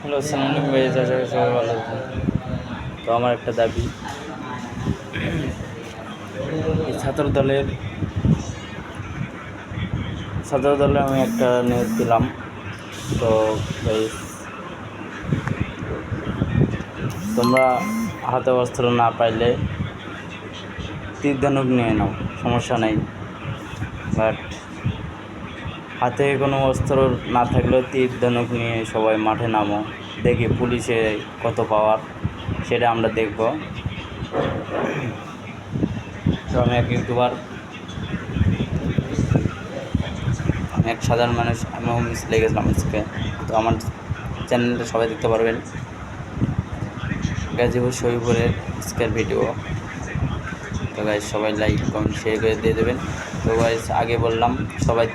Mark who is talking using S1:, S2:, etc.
S1: Hello, আসসালামু আলাইকুম ভাই, আশা করি সবাই ভালো আছেন। তো আমার একটা দাবি, এই ছাত্র দলে আমি একটা নিউজ দিলাম। তো ভাই, তোমরা হাতে অস্ত্র না পাইলে তীর ধনুক নিয়ে নাও, সমস্যা নেই। বাট হাতে কোনো অস্ত্র না থাকলেও তীর ধনুক নিয়ে সবাই মাঠে নামো, দেখি পুলিশে কত পাওয়ার, সেটা আমরা দেখব। তো আমি এক ইউটিউবার, আমি এক সাধারণ মানুষ, আমিও মিছিলে গেছিলাম আজকে। তো আমার চ্যানেলটা সবাই দেখতে পারবেন, গাজীপুর শহীদপুরের আজকের ভিডিও। তো গাইজ সবাই লাইক কমেন্ট শেয়ার করে দিয়ে দেবেন। তো গাইজ আগে বললাম সবাই